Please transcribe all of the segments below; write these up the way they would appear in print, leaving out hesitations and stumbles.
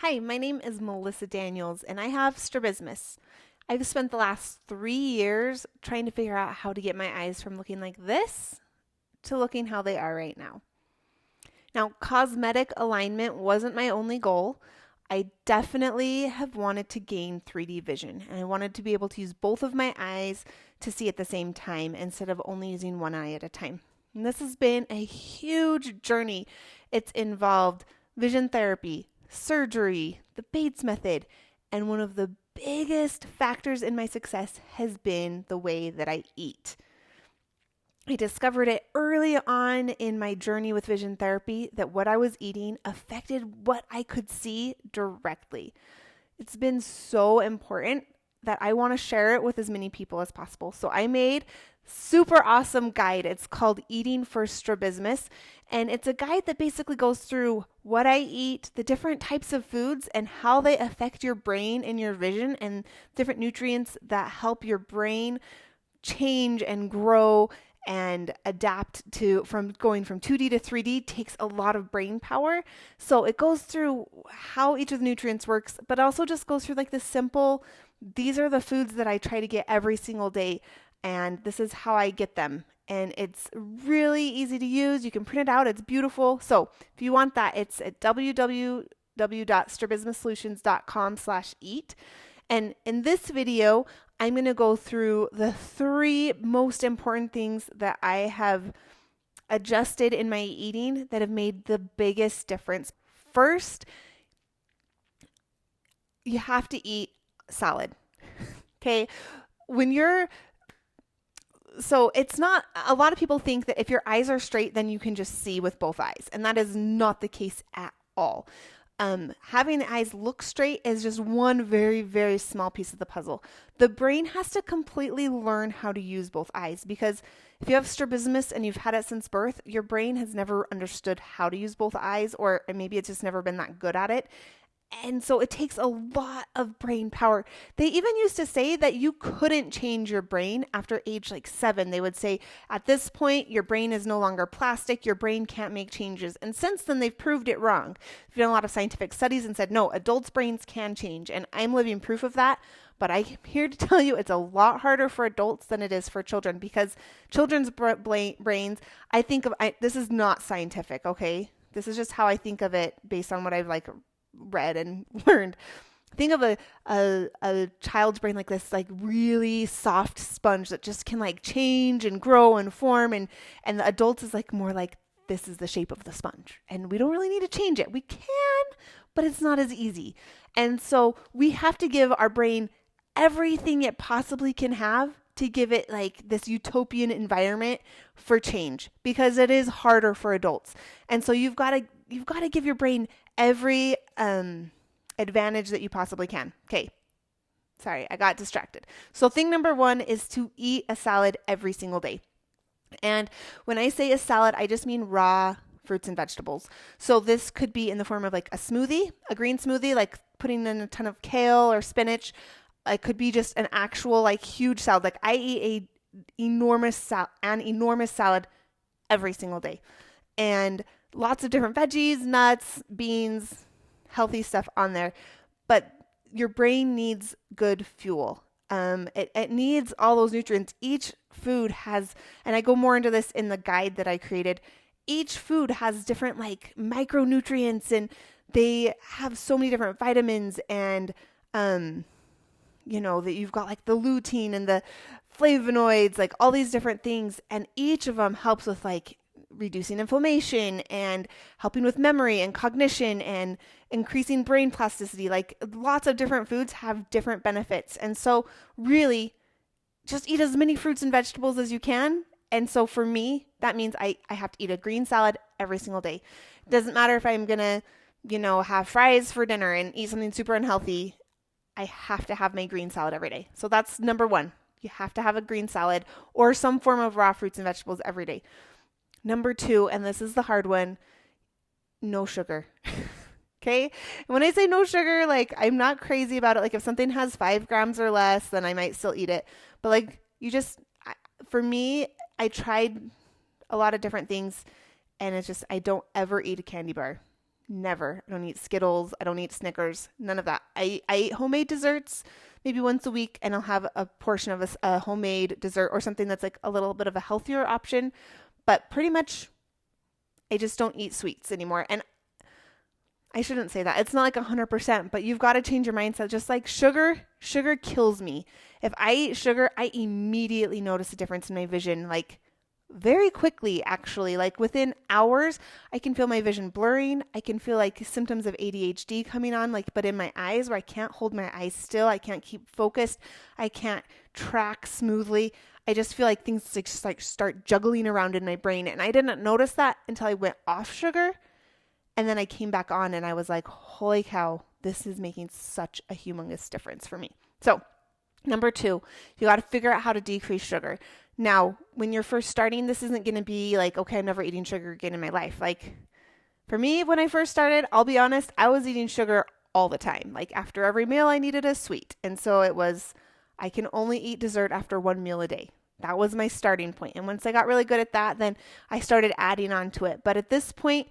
Hi, my name is Melissa Daniels, and I have strabismus. I've spent the last 3 years trying to figure out how to get my eyes from looking like this to looking how they are right now. Now, cosmetic alignment wasn't my only goal. I definitely have wanted to gain 3D vision, and I wanted to be able to use both of my eyes to see at the same time instead of only using one eye at a time. And this has been a huge journey. It's involved vision therapy, surgery, the Bates method, and one of the biggest factors in my success has been the way that I eat. I discovered it early on in my journey with vision therapy that what I was eating affected what I could see directly. It's been so important that I want to share it with as many people as possible. So I made super awesome guide. It's called Eating for Strabismus, and it's a guide that basically goes through what I eat, the different types of foods, and how they affect your brain and your vision, and different nutrients that help your brain change and grow and adapt to from going from 2D to 3D takes a lot of brain power. So it goes through how each of the nutrients works, but also just goes through like the simple, these are the foods that I try to get every single day, and this is how I get them. And it's really easy to use. You can print it out. It's beautiful. So if you want that, it's at www.strabismussolutions.com/eat. And in this video, I'm going to go through the 3 most important things that I have adjusted in my eating that have made the biggest difference. First, you have to eat salad. Okay? So it's not, a lot of people think that if your eyes are straight, then you can just see with both eyes. And that is not the case at all. Having the eyes look straight is just one very, very small piece of the puzzle. The brain has to completely learn how to use both eyes, because if you have strabismus and you've had it since birth, your brain has never understood how to use both eyes, or maybe it's just never been that good at it. And so it takes a lot of brain power. They even used to say that you couldn't change your brain after age like 7. They would say, at this point, your brain is no longer plastic. Your brain can't make changes. And since then, they've proved it wrong. They've done a lot of scientific studies and said, no, adults' brains can change. And I'm living proof of that. But I'm here to tell you it's a lot harder for adults than it is for children, because children's brains, this is not scientific, okay? This is just how I think of it based on what I've read and learned. Think of a child's brain like this, like really soft sponge that just can change and grow and form, and the adults is more like, this is the shape of the sponge and we don't really need to change it. We can, but it's not as easy. And so we have to give our brain everything it possibly can have to give it this utopian environment for change, because it is harder for adults. And so you've got to give your brain every advantage that you possibly can. Okay. Sorry, I got distracted. So thing number 1 is to eat a salad every single day. And when I say a salad, I just mean raw fruits and vegetables. So this could be in the form of a smoothie, a green smoothie, like putting in a ton of kale or spinach. It could be just an actual huge salad. I eat an enormous salad every single day. And lots of different veggies, nuts, beans, healthy stuff on there. But your brain needs good fuel. It needs all those nutrients. Each food has, and I go more into this in the guide that I created, each food has different micronutrients, and they have so many different vitamins, and that you've got the lutein and the flavonoids, all these different things, and each of them helps with reducing inflammation and helping with memory and cognition and increasing brain plasticity. Lots of different foods have different benefits. And so really just eat as many fruits and vegetables as you can. And so for me, that means I have to eat a green salad every single day. It doesn't matter if I'm going to, have fries for dinner and eat something super unhealthy. I have to have my green salad every day. So that's number 1. You have to have a green salad or some form of raw fruits and vegetables every day. Number 2, and this is the hard one, no sugar. Okay? When I say no sugar, I'm not crazy about it. If something has 5 grams or less, then I might still eat it. But for me, I tried a lot of different things, and it's just, I don't ever eat a candy bar. Never. I don't eat Skittles. I don't eat Snickers. None of that. I eat homemade desserts maybe once a week, and I'll have a portion of a homemade dessert or something that's like a little bit of a healthier option. But pretty much, I just don't eat sweets anymore. And I shouldn't say that. It's not like 100%, but you've got to change your mindset. Just like sugar kills me. If I eat sugar, I immediately notice a difference in my vision, like very quickly, actually. Like within hours, I can feel my vision blurring. I can feel like symptoms of ADHD coming on, like, but in my eyes, where I can't hold my eyes still. I can't keep focused. I can't track smoothly. I just feel like things just like start juggling around in my brain. And I didn't notice that until I went off sugar. And then I came back on and I was like, holy cow, this is making such a humongous difference for me. So number 2, you got to figure out how to decrease sugar. Now, when you're first starting, this isn't going to be like, okay, I'm never eating sugar again in my life. Like for me, when I first started, I'll be honest, I was eating sugar all the time. Like after every meal, I needed a sweet. And so it was, I can only eat dessert after 1 meal a day. That was my starting point. And once I got really good at that, then I started adding on to it. But at this point,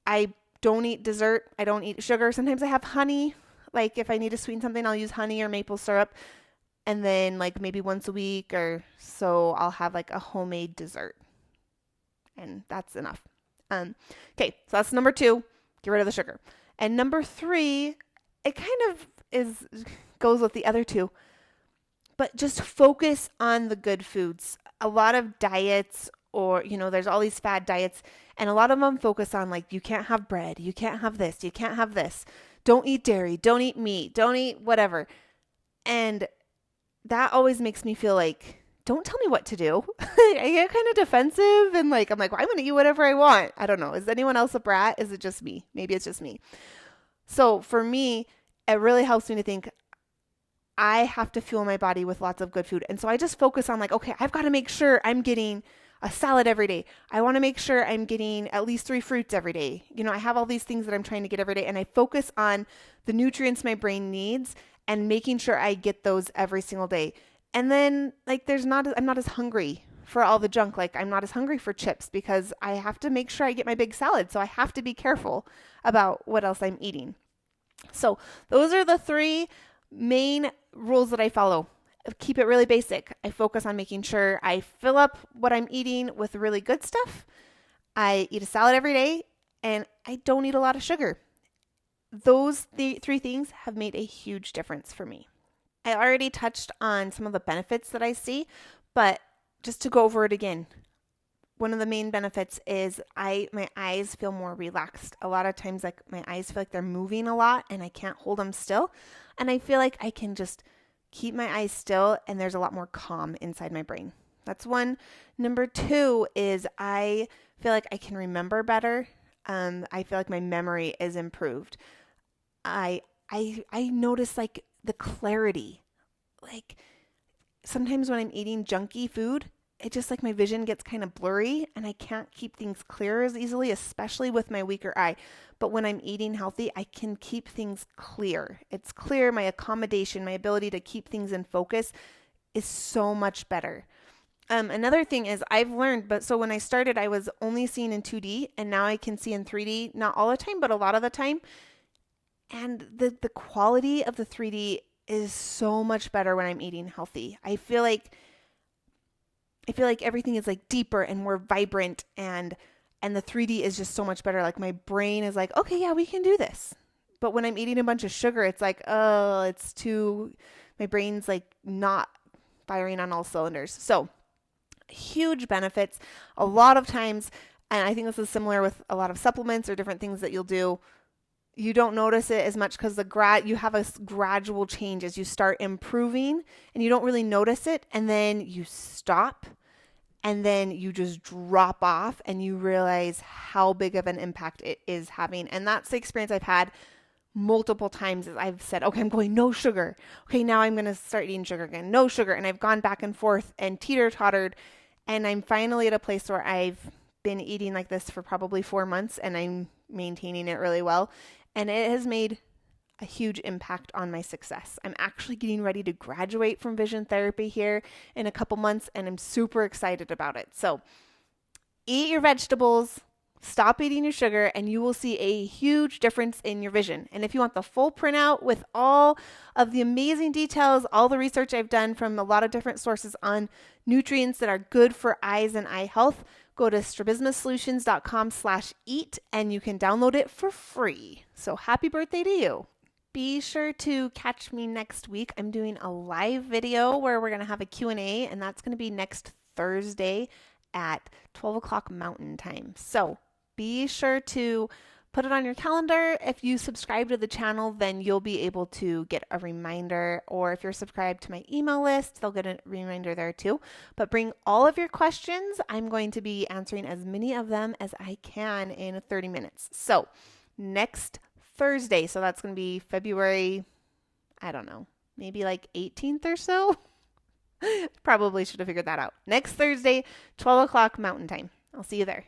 I don't eat dessert. I don't eat sugar. Sometimes I have honey. Like if I need to sweeten something, I'll use honey or maple syrup. And then like maybe once a week or so, I'll have like a homemade dessert. And that's enough. Okay, so that's number 2. Get rid of the sugar. And number 3, it kind of goes with the other 2. But just focus on the good foods. A lot of diets, or, there's all these fad diets, and a lot of them focus on like, you can't have bread, you can't have this, you can't have this. Don't eat dairy, don't eat meat, don't eat whatever. And that always makes me feel like, don't tell me what to do. I get kind of defensive and like, I'm like, well, I'm going to eat whatever I want. I don't know. Is anyone else a brat? Is it just me? Maybe it's just me. So for me, it really helps me to think, I have to fuel my body with lots of good food. And so I just focus on like, okay, I've got to make sure I'm getting a salad every day. I want to make sure I'm getting at least 3 fruits every day. I have all these things that I'm trying to get every day, and I focus on the nutrients my brain needs and making sure I get those every single day. And then like I'm not as hungry for all the junk. Like I'm not as hungry for chips because I have to make sure I get my big salad. So I have to be careful about what else I'm eating. So those are the 3 main rules that I follow. Keep it really basic. I focus on making sure I fill up what I'm eating with really good stuff. I eat a salad every day, and I don't eat a lot of sugar. Those 3 things have made a huge difference for me. I already touched on some of the benefits that I see, but just to go over it again, one of the main benefits is my eyes feel more relaxed. A lot of times, like my eyes feel like they're moving a lot, and I can't hold them still. And I feel like I can just keep my eyes still, and there's a lot more calm inside my brain. That's one. Number 2 is I feel like I can remember better. I feel like my memory is improved. I notice like the clarity. Like sometimes when I'm eating junky food, it just like my vision gets kind of blurry and I can't keep things clear as easily, especially with my weaker eye. But when I'm eating healthy, I can keep things clear. It's clear. My accommodation, my ability to keep things in focus is so much better. Another thing is I've learned, so when I started, I was only seeing in 2D, and now I can see in 3D, not all the time, but a lot of the time. And the quality of the 3D is so much better when I'm eating healthy. I feel like everything is like deeper and more vibrant, and the 3D is just so much better. Like my brain is like, okay, yeah, we can do this. But when I'm eating a bunch of sugar, it's like, oh, my brain's like not firing on all cylinders. So huge benefits. A lot of times, and I think this is similar with a lot of supplements or different things that you'll do, you don't notice it as much because you have a gradual change as you start improving, and you don't really notice it, and then you stop, and then you just drop off, and you realize how big of an impact it is having. And that's the experience I've had multiple times. As I've said, okay, I'm going no sugar. Okay, now I'm going to start eating sugar again. No sugar. And I've gone back and forth and teeter-tottered, and I'm finally at a place where I've been eating like this for probably 4 months, and I'm maintaining it really well. And it has made a huge impact on my success. I'm actually getting ready to graduate from vision therapy here in a couple months, and I'm super excited about it. So eat your vegetables, Stop eating your sugar and you will see a huge difference in your vision. And if you want the full printout with all of the amazing details, all the research I've done from a lot of different sources on nutrients that are good for eyes and eye health, go to strabismussolutions.com/eat and you can download it for free. So happy birthday to you. Be sure to catch me next week. I'm doing a live video where we're going to have a Q&A, and that's going to be next Thursday at 12 o'clock Mountain Time. So be sure to put it on your calendar. If you subscribe to the channel, then you'll be able to get a reminder. Or if you're subscribed to my email list, they'll get a reminder there too. But bring all of your questions. I'm going to be answering as many of them as I can in 30 minutes. So next Thursday, so that's going to be February, I don't know, maybe like 18th or so. Probably should have figured that out. Next Thursday, 12 o'clock Mountain Time. I'll see you there.